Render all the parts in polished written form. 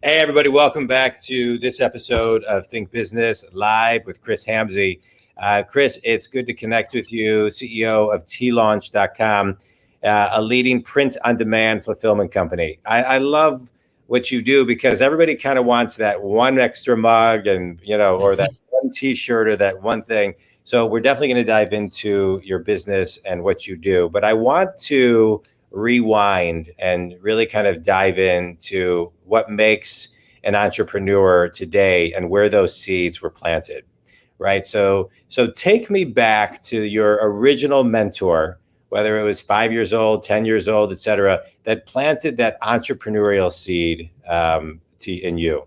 Hey, everybody, welcome back to this episode of Think Business Live with Chris Hamze. Chris, it's good to connect with you, CEO of Teelaunch.com, a leading print-on-demand fulfillment company. I love what you do because everybody kind of wants that one extra mug and, or that one T-shirt or that one thing. So we're definitely going to dive into your business and what you do. But I want to rewind and really kind of dive into what makes an entrepreneur today and where those seeds were planted, right? So take me back to your original mentor, whether it was 5 years old, 10 years old, et cetera, that planted that entrepreneurial seed in you.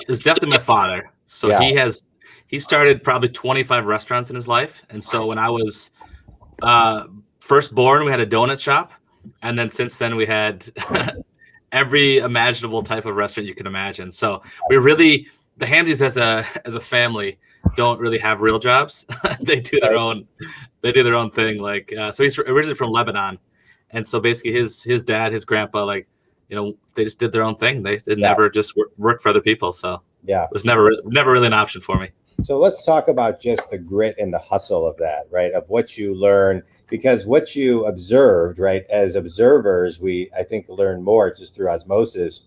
It's definitely my father. So yeah. He started probably 25 restaurants in his life. And so when I was first born, we had a donut shop. And then since then we had every imaginable type of restaurant you can imagine. So we really, the Hamzes as a family don't really have real jobs. They do their own thing. Like, so he's originally from Lebanon. And so basically his dad, his grandpa, they just did their own thing. They did never just work for other people. So it was never really an option for me. So let's talk about just the grit and the hustle of that, right? Of what you learn, because what you observed, right? As observers, I think learn more just through osmosis.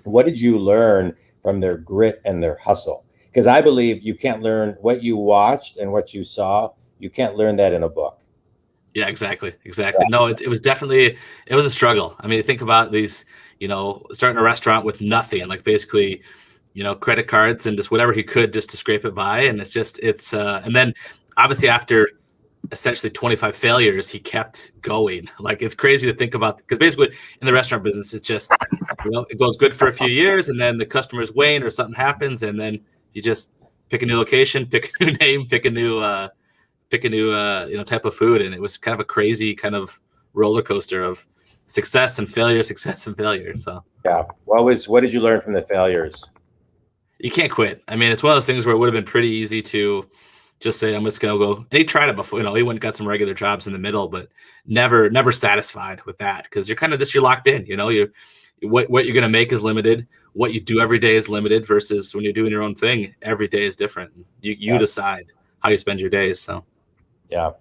What did you learn from their grit and their hustle? Because I believe you can't learn what you watched and what you saw. You can't learn that in a book. Yeah, exactly. Yeah. No, it was a struggle. I mean, think about these, starting a restaurant with nothing, like basically, credit cards and just whatever he could just to scrape it by. And and then obviously after essentially 25 failures, he kept going. Like, it's crazy to think about, because basically in the restaurant business, it's just, it goes good for a few years and then the customers wane or something happens. And then you just pick a new location, pick a new name, pick a new type of food. And it was kind of a crazy kind of roller coaster of success and failure. So yeah. What did you learn from the failures? You can't quit. I mean, it's one of those things where it would have been pretty easy to just say, I'm just going to go. And he tried it before, he went and got some regular jobs in the middle, but never satisfied with that, because you're kind of you're locked in, what you're going to make is limited. What you do every day is limited versus when you're doing your own thing, every day is different. You decide how you spend your days. So, yeah.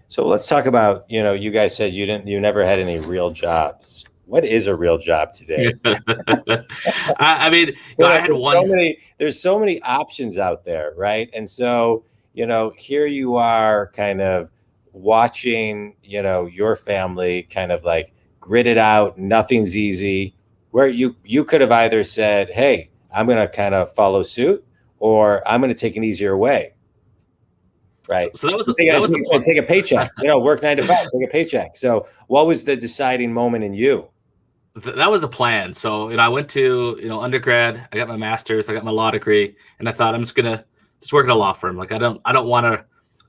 So let's talk about, you guys said you never had any real jobs. What is a real job today? I mean, I had one. There's so many options out there, right? And so, here you are kind of watching, your family kind of like grit it out. Nothing's easy. Where you could have either said, hey, I'm going to kind of follow suit, or I'm going to take an easier way. Right. So that was the point. Take a paycheck, work 9 to 5, take a paycheck. So what was the deciding moment in you? That was the plan. So, I went to, undergrad, I got my master's, I got my law degree, and I thought I'm just going to work at a law firm. Like, I don't want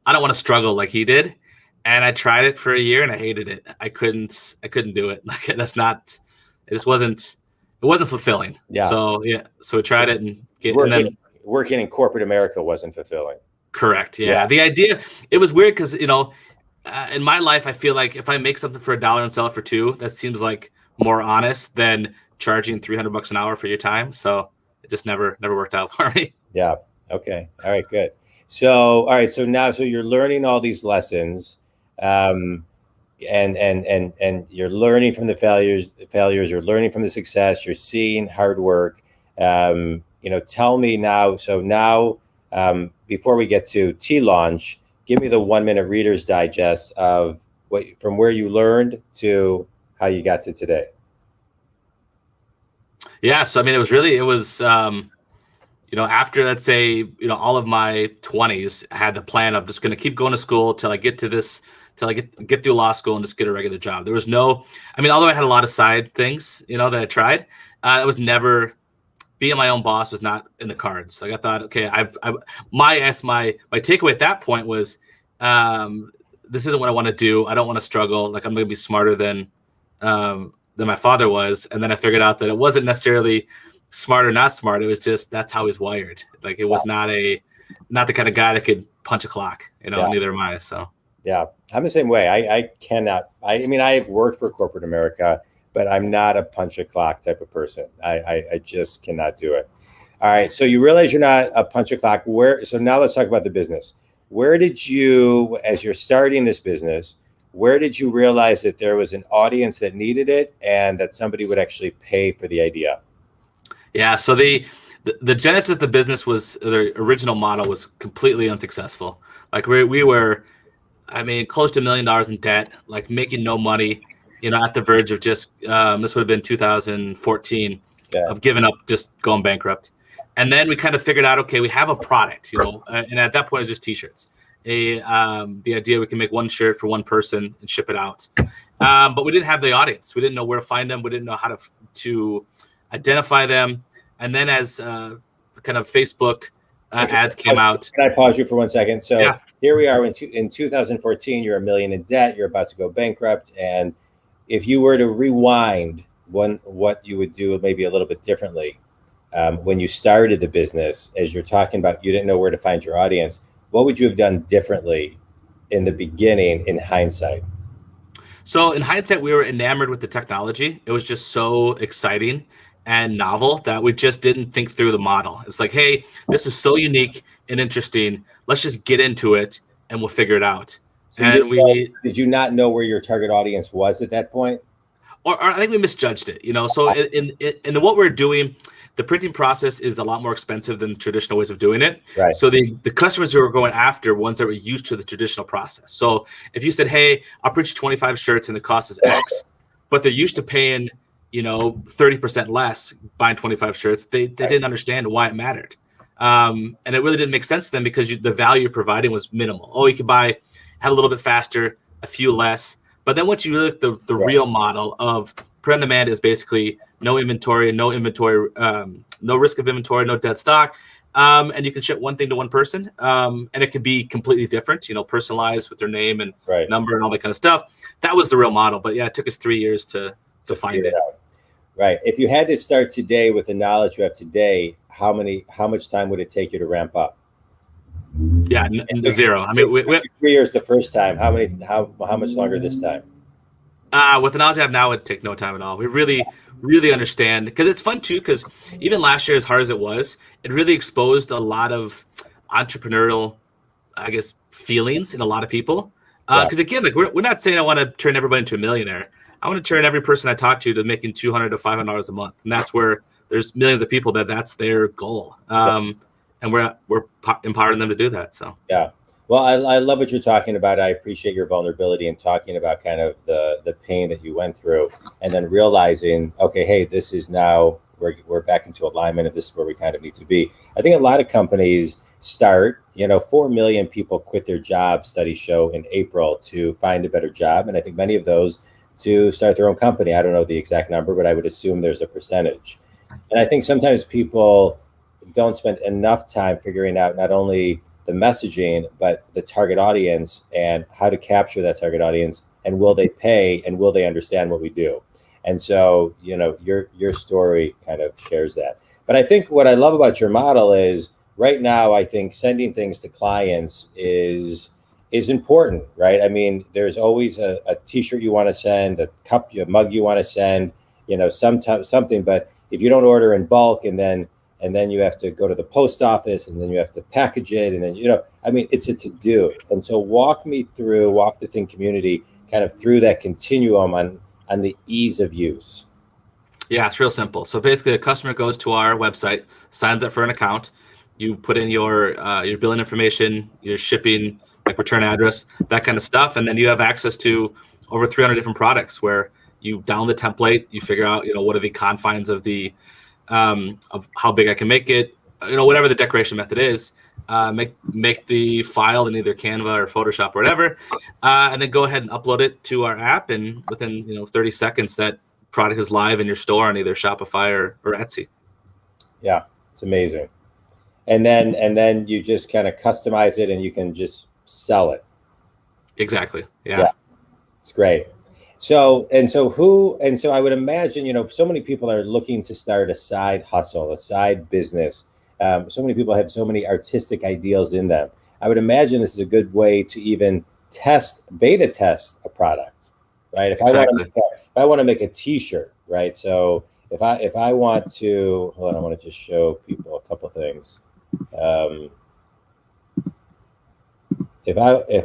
to struggle like he did. And I tried it for a year and I hated it. I couldn't do it. Like, it wasn't fulfilling. Yeah. So we tried it and working in corporate America wasn't fulfilling. Correct. Yeah. The idea, it was weird because, in my life, I feel like if I make something for $1 and sell it for $2, that seems like more honest than charging $300 an hour for your time. So it just never worked out for me. Yeah. Okay. All right, good. So you're learning all these lessons, and you're learning from the failures, you're learning from the success, you're seeing hard work. Tell me now. So now, before we get to Teelaunch, give me the 1-minute Reader's Digest of from where you learned to how you got to today. Yeah. So, I mean, it was, after, let's say, all of my 20s, I had the plan of just going to keep going to school till I get through law school and just get a regular job. There was although I had a lot of side things, that I tried, it was never, being my own boss was not in the cards. Like, I thought, okay, my takeaway at that point was, this isn't what I want to do. I don't want to struggle. Like, I'm going to be smarter than my father was. And then I figured out that it wasn't necessarily smart or not smart. It was just, that's how he's wired. Like, it was not the kind of guy that could punch a clock, neither am I. So, yeah, I'm the same way. I cannot, I've worked for corporate America, but I'm not a punch a clock type of person. I just cannot do it. All right. So you realize you're not a punch a clock. So now let's talk about the business. Where did you, as you're starting this business, where did you realize that there was an audience that needed it and that somebody would actually pay for the idea? Yeah. So the genesis of the business was, the original model was completely unsuccessful. Like we were, I mean, close to $1 million in debt, like making no money, at the verge of just, this would have been 2014, of giving up, just going bankrupt. And then we kind of figured out, okay, we have a product, and at that point it was just t-shirts. The idea we can make one shirt for one person and ship it out. But we didn't have the audience. We didn't know where to find them. We didn't know how to identify them. And then as kind of Facebook ads came out. Can I pause you for 1 second? So here we are in 2014, you're $1 million in debt. You're about to go bankrupt. And if you were to rewind what you would do maybe a little bit differently when you started the business, as you're talking about, you didn't know where to find your audience. What would you have done differently in the beginning in hindsight? So in hindsight, we were enamored with the technology. It was just so exciting and novel that we just didn't think through the model. It's like, hey, this is so unique and interesting. Let's just get into it and we'll figure it out. So did you not know where your target audience was at that point? Or I think we misjudged it, So in what we're doing, the printing process is a lot more expensive than traditional ways of doing it. Right. So the customers who were going after ones that were used to the traditional process. So if you said, hey, I'll print you 25 shirts and the cost is X, but they're used to paying, 30% less buying 25 shirts, they didn't understand why it mattered. And it really didn't make sense to them because the value you're providing was minimal. Oh, you could have a little bit faster, a few less. But then once you look at the real model of print on demand is basically no inventory, no risk of inventory, no dead stock. And you can ship one thing to one person. And it can be completely different, personalized with their name and number and all that kind of stuff. That was the real model. But yeah, it took us 3 years to find it. Right. If you had to start today with the knowledge you have today, how much time would it take you to ramp up? Yeah, zero. I mean, we 3 years the first time. How much longer this time? With the knowledge I have now, it would take no time at all. We really, really understand, because it's fun too, because even last year, as hard as it was, it really exposed a lot of entrepreneurial, I guess, feelings in a lot of people. Because again, like we're not saying I want to turn everybody into a millionaire. I want to turn every person I talk to making $200 to $500 a month. And that's where there's millions of people that's their goal. And we're empowering them to do that. So, yeah. Well, I love what you're talking about. I appreciate your vulnerability and talking about kind of the pain that you went through and then realizing, okay, hey, this is now, we're back into alignment and this is where we kind of need to be. I think a lot of companies start, 4 million people quit their job, studies show, in April to find a better job. And I think many of those to start their own company. I don't know the exact number, but I would assume there's a percentage. And I think sometimes people don't spend enough time figuring out not only the messaging, but the target audience and how to capture that target audience, and will they pay and will they understand what we do? And so, your story kind of shares that. But I think what I love about your model is right now, I think sending things to clients is important, right? I mean, there's always a t-shirt you want to send, a cup, a mug you want to send, something, but if you don't order in bulk and then you have to go to the post office and then you have to package it. And then, it's a to-do. And so walk the Think community kind of through that continuum on the ease of use. Yeah, it's real simple. So basically a customer goes to our website, signs up for an account. You put in your billing information, your shipping, like return address, that kind of stuff. And then you have access to over 300 different products where you download the template, you figure out, what are the confines of of how big I can make it, whatever the decoration method is, make the file in either Canva or Photoshop or whatever, and then go ahead and upload it to our app. And within 30 seconds, that product is live in your store on either Shopify or Etsy. Yeah, it's amazing. And then you just kind of customize it and you can just sell it. Exactly. Yeah. It's great. So I would imagine, so many people are looking to start a side hustle, a side business. So many people have so many artistic ideals in them. I would imagine this is a good way to even beta test a product, right? If I want to make a T-shirt, right? So if I want to, hold on, I want to just show people a couple of things. If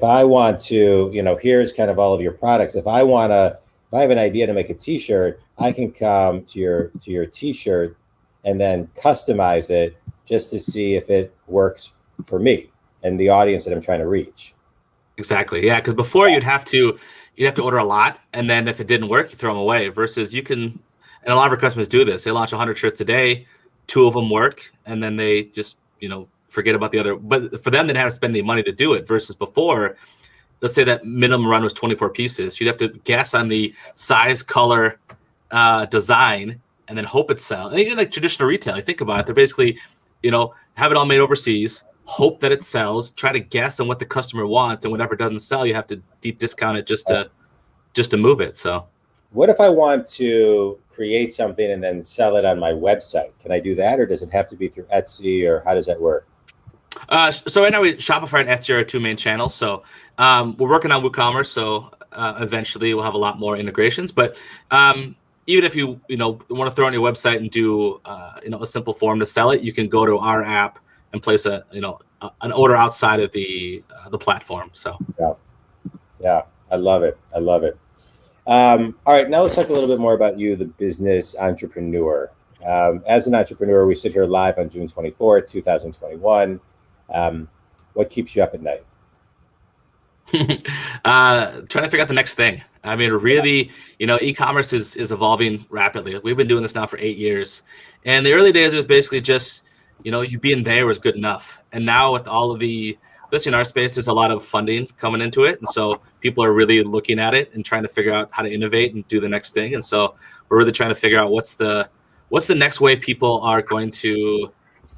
I want to, here's kind of all of your products. If I have an idea to make a T-shirt, I can come to your T-shirt and then customize it just to see if it works for me and the audience that I'm trying to reach. Exactly. Yeah, because before you'd have to order a lot, and then if it didn't work, you throw them away. Versus you can, and a lot of our customers do this. They launch 100 shirts a day, 2 of them work, and then they just forget about the other. But for them, they have to spend the money to do it. Versus before, let's say that minimum run was 24 pieces. You'd have to guess on the size, color, design, and then hope it sells. And even like traditional retail, you think about it, they're basically, have it all made overseas, hope that it sells, try to guess on what the customer wants, and whatever doesn't sell, you have to deep discount it just to move it. So what if I want to create something and then sell it on my website? Can I do that, or does it have to be through Etsy, or how does that work? So right now, Shopify and Etsy are our 2 main channels. So we're working on WooCommerce. So eventually we'll have a lot more integrations. But even if you want to throw on your website and do a simple form to sell it, you can go to our app and place an order outside of the platform. So yeah, I love it. All right, now let's talk a little bit more about you, the business entrepreneur. As an entrepreneur, we sit here live on June 24th, 2021. What keeps you up at night? Trying to figure out the next thing. I mean, really, e-commerce is evolving rapidly. We've been doing this now for 8 years. And the early days, it was basically just, you being there was good enough. And now with all of the, especially in our space, there's a lot of funding coming into it. And so people are really looking at it and trying to figure out how to innovate and do the next thing. And so we're really trying to figure out what's the next way people are going to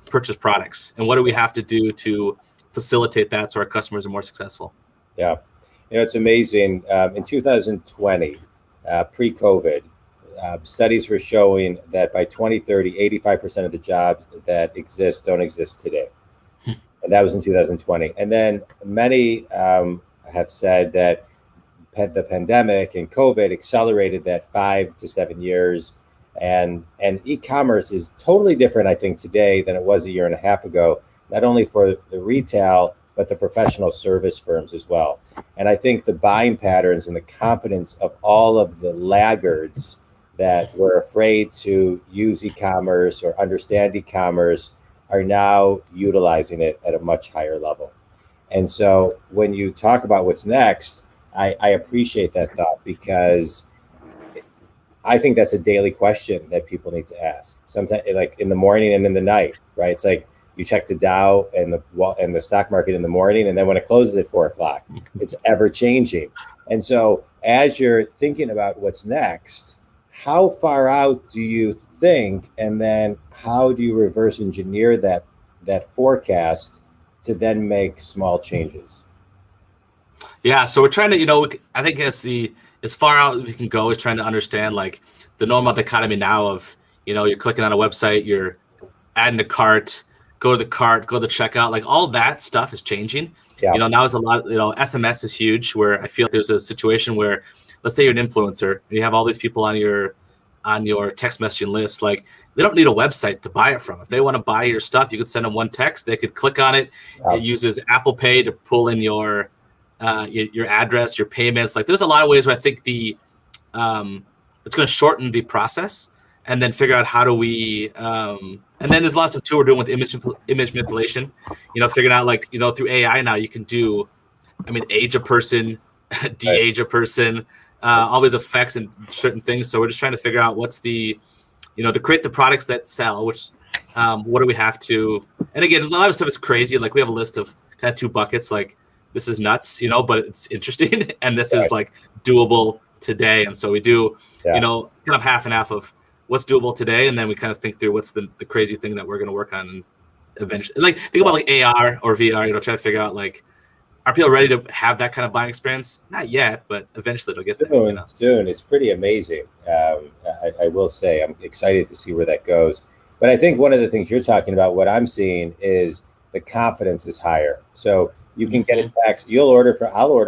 purchase products, and what do we have to do to facilitate that so our customers are more successful. Yeah, it's amazing. In 2020, pre-COVID, studies were showing that by 2030, 85% of the jobs that exist don't exist today. And that was in 2020. And then many have said that the pandemic and COVID accelerated that 5 to 7 years. And e-commerce is totally different, I think, today than it was a year and a half ago, not only for the retail, but the professional service firms as well. And I think the buying patterns and the confidence of all of the laggards that were afraid to use e-commerce or understand e-commerce are now utilizing it at a much higher level. And so when you talk about what's next, I appreciate that thought, because I think that's a daily question that people need to ask. Sometimes, like in the morning and in the night, right? It's like you check the Dow and the stock market in the morning, and then when it closes at 4:00, it's ever changing. And so, as you're thinking about what's next, how far out do you think, and then how do you reverse engineer that forecast to then make small changes? Yeah, so we're trying to, I think as far out as we can go is trying to understand like the normal dichotomy now of, you're clicking on a website, you're adding a cart, go to the checkout, like all that stuff is changing. Yeah. Now is a lot, SMS is huge, where I feel like there's a situation where, let's say you're an influencer and you have all these people on your text messaging list, like they don't need a website to buy it from. If they want to buy your stuff, you could send them one text, they could click on it. Yeah. It uses Apple Pay to pull in your address, your payments. Like there's a lot of ways where I think it's going to shorten the process, and then figure out how do we, and then there's lots of too we're doing with image manipulation, figuring out like, through AI now you can do, age a person, de-age a person, all these effects and certain things. So we're just trying to figure out what's the, to create the products that sell, which, what do we have to, and again, a lot of stuff is crazy. Like we have a list of kind of 2 buckets, like, this is nuts, but it's interesting. And this is like doable today. And so we do, kind of half and half of what's doable today. And then we kind of think through what's the crazy thing that we're going to work on. And eventually, like think about like AR or VR, trying to figure out like, are people ready to have that kind of buying experience? Not yet, but eventually it'll get there. Soon. It's pretty amazing. I will say I'm excited to see where that goes. But I think one of the things you're talking about, what I'm seeing is the confidence is higher. So you can get a text. I'll order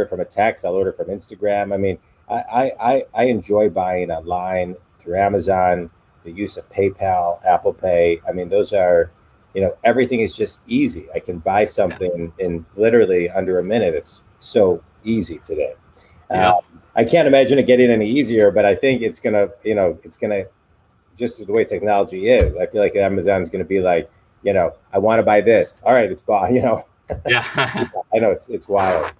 from a text. I'll order from Instagram. I enjoy buying online through Amazon, the use of PayPal, Apple Pay. I mean, those are, everything is just easy. I can buy something in literally under a minute. It's so easy today. Yeah. I can't imagine it getting any easier, but I think it's gonna, just the way technology is. I feel like Amazon is gonna be like, I want to buy this. All right, it's bought. Yeah. I know it's wild.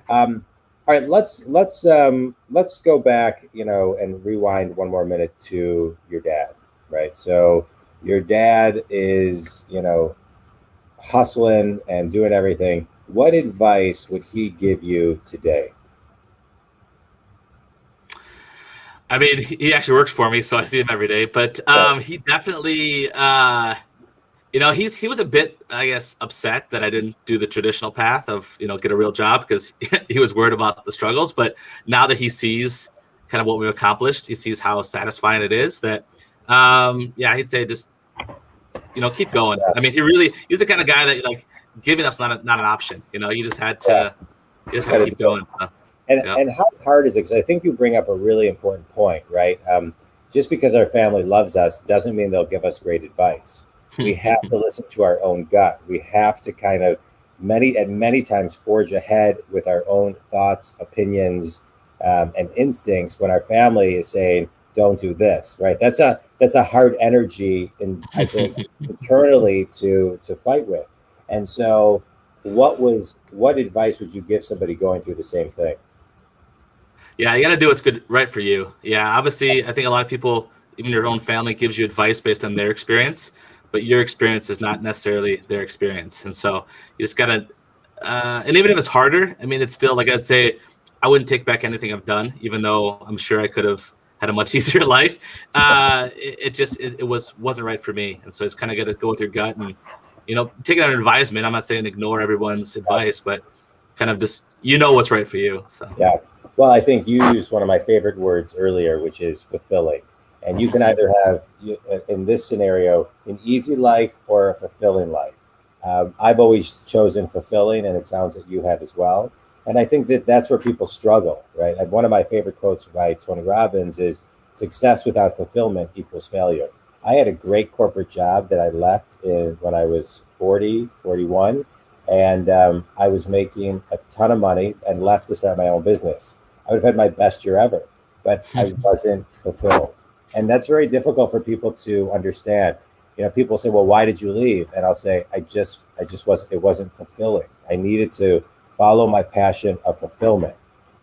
All right, let's go back, and rewind one more minute to your dad, right? So your dad is, hustling and doing everything. What advice would he give you today? I mean, he actually works for me, so I see him every day. But he definitely, he was a bit, I guess, upset that I didn't do the traditional path of, get a real job, because he was worried about the struggles. But now that he sees kind of what we've accomplished, he sees how satisfying it is. That, he'd say just, keep going. I mean, he's the kind of guy that like giving up's not an option. You just had to, keep going. So. And how hard is it? Because I think you bring up a really important point, right? Just because our family loves us doesn't mean they'll give us great advice. We have to listen to our own gut. We have to kind of many times forge ahead with our own thoughts, opinions, and instincts when our family is saying, "Don't do this." Right? That's a hard energy, I think, internally to fight with. And so, what advice would you give somebody going through the same thing? Yeah, you got to do what's good, right for you. Yeah, obviously, I think a lot of people, even your own family, gives you advice based on their experience, but your experience is not necessarily their experience. And so you just got to, and even if it's harder, I mean, it's still, like I'd say, I wouldn't take back anything I've done, even though I'm sure I could have had a much easier life. It wasn't right for me. And so it's kind of got to go with your gut and, take that advisement. I'm not saying ignore everyone's advice, but kind of just, what's right for you. So yeah. Well, I think you used one of my favorite words earlier, which is fulfilling. And you can either have, in this scenario, an easy life or a fulfilling life. I've always chosen fulfilling, and it sounds that you have as well. And I think that's where people struggle, right? And one of my favorite quotes by Tony Robbins is, "Success without fulfillment equals failure." I had a great corporate job that I left when I was 40, 41, and I was making a ton of money and left to start my own business. I would have had my best year ever, but I wasn't fulfilled. And that's very difficult for people to understand. People say, "Well, why did you leave?" And I'll say, I just it wasn't fulfilling. I needed to follow my passion of fulfillment.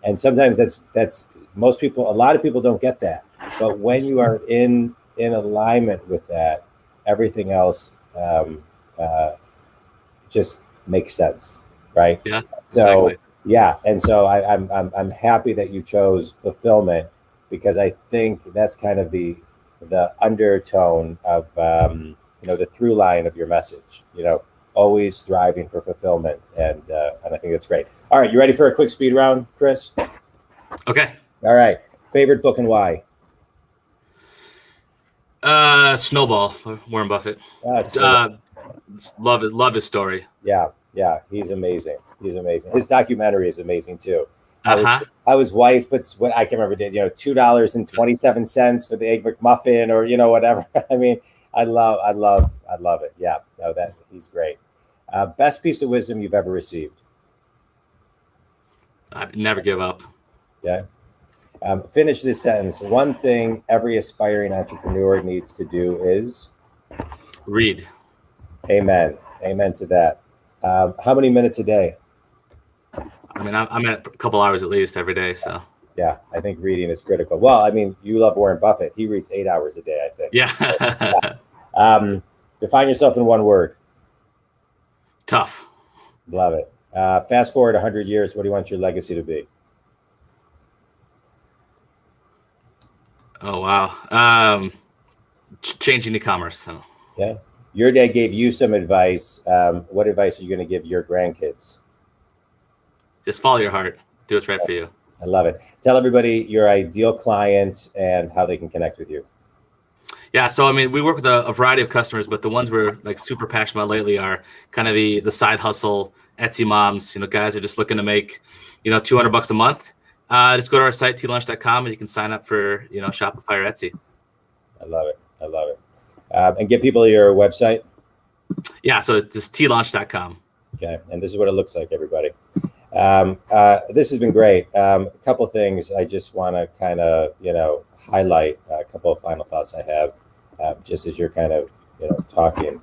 And sometimes that's a lot of people don't get that. But when you are in alignment with that, everything else just makes sense, right? Yeah. So exactly. yeah, and so I'm happy that you chose fulfillment, because I think that's kind of the undertone of the through line of your message. Always striving for fulfillment, and I think that's great. All right, you ready for a quick speed round, Chris? Okay. All right. Favorite book and why? Snowball, Warren Buffett. Love his story. Yeah, he's amazing. His documentary is amazing too. Uh-huh. How his wife puts what I can't remember did, $2.27 for the egg McMuffin, or whatever. I mean, I love it. Yeah, no, that he's great. Best piece of wisdom you've ever received? Never give up. Okay. Finish this sentence. One thing every aspiring entrepreneur needs to do is read. Amen to that. How many minutes a day? I mean, I'm at a couple hours at least every day. So yeah, I think reading is critical. Well, I mean, you love Warren Buffett. He reads 8 hours a day, I think. Yeah. Define yourself in one word. Tough. Love it. Fast forward 100 years. What do you want your legacy to be? Oh, wow. Changing e-commerce. So. Yeah. Your dad gave you some advice. What advice are you going to give your grandkids? Just follow your heart. Do what's right for you. I love it. Tell everybody your ideal client and how they can connect with you. Yeah, so I mean, we work with a variety of customers, but the ones we're like super passionate about lately are kind of the side hustle Etsy moms. Guys are just looking to make $200 a month Just go to our site, teelaunch.com, and you can sign up for, Shopify or Etsy. I love it. I love it. And give people your website. Yeah, so it's just teelaunch.com. Okay, and this is what it looks like, everybody. This has been great. A couple of things I just want to kind of, highlight. A couple of final thoughts I have, just as you're kind of, talking.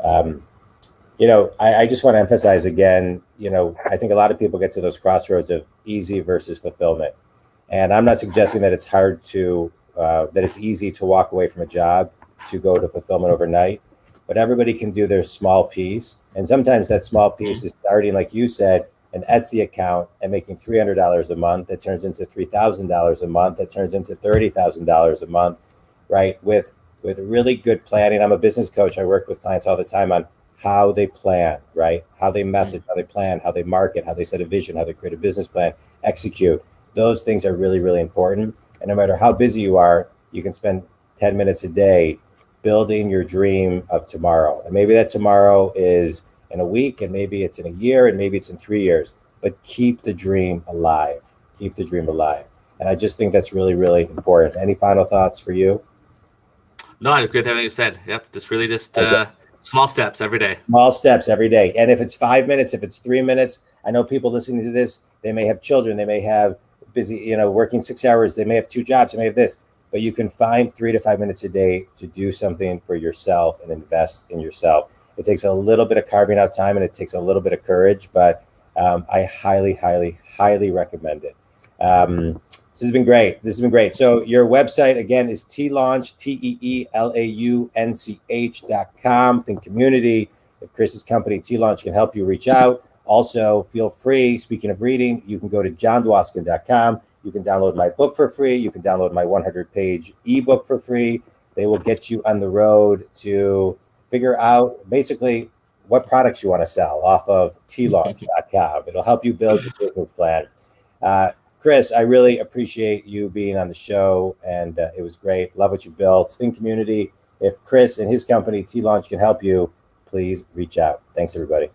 I just want to emphasize again, I think a lot of people get to those crossroads of easy versus fulfillment. And I'm not suggesting that it's hard to, that it's easy to walk away from a job to go to fulfillment overnight, but everybody can do their small piece. And sometimes that small piece is starting, like you said, an Etsy account and making $300 a month that turns into $3,000 a month, that turns into $30,000 a month, right? With really good planning. I'm a business coach. I work with clients all the time on how they plan, right? How they message, how they plan, how they market, how they set a vision, how they create a business plan, execute. Those things are really, really important. And no matter how busy you are, you can spend 10 minutes a day building your dream of tomorrow. And maybe that tomorrow is in a week, and maybe it's in a year, and maybe it's in 3 years, but keep the dream alive. Keep the dream alive. And I just think that's really, really important. Any final thoughts for you? No, I agree with everything you said. Yep. Just small steps every day. Small steps every day. And if it's 5 minutes, if it's 3 minutes, I know people listening to this, they may have children, they may have busy, working 6 hours, they may have 2 jobs, they may have this, but you can find 3 to 5 minutes a day to do something for yourself and invest in yourself. It takes a little bit of carving out time and it takes a little bit of courage, but I highly, highly, highly recommend it. This has been great. So your website, again, is Teelaunch, TEELAUNCH.com. Think community. If Chris's company, Teelaunch, can help you, reach out. Also, feel free, speaking of reading, you can go to johndwoskin.com. You can download my book for free. You can download my 100-page ebook for free. They will get you on the road to figure out basically what products you want to sell off of Teelaunch.com. It'll help you build your business plan. Chris, I really appreciate you being on the show, and it was great. Love what you built. Think community. If Chris and his company, Teelaunch, can help you, please reach out. Thanks, everybody.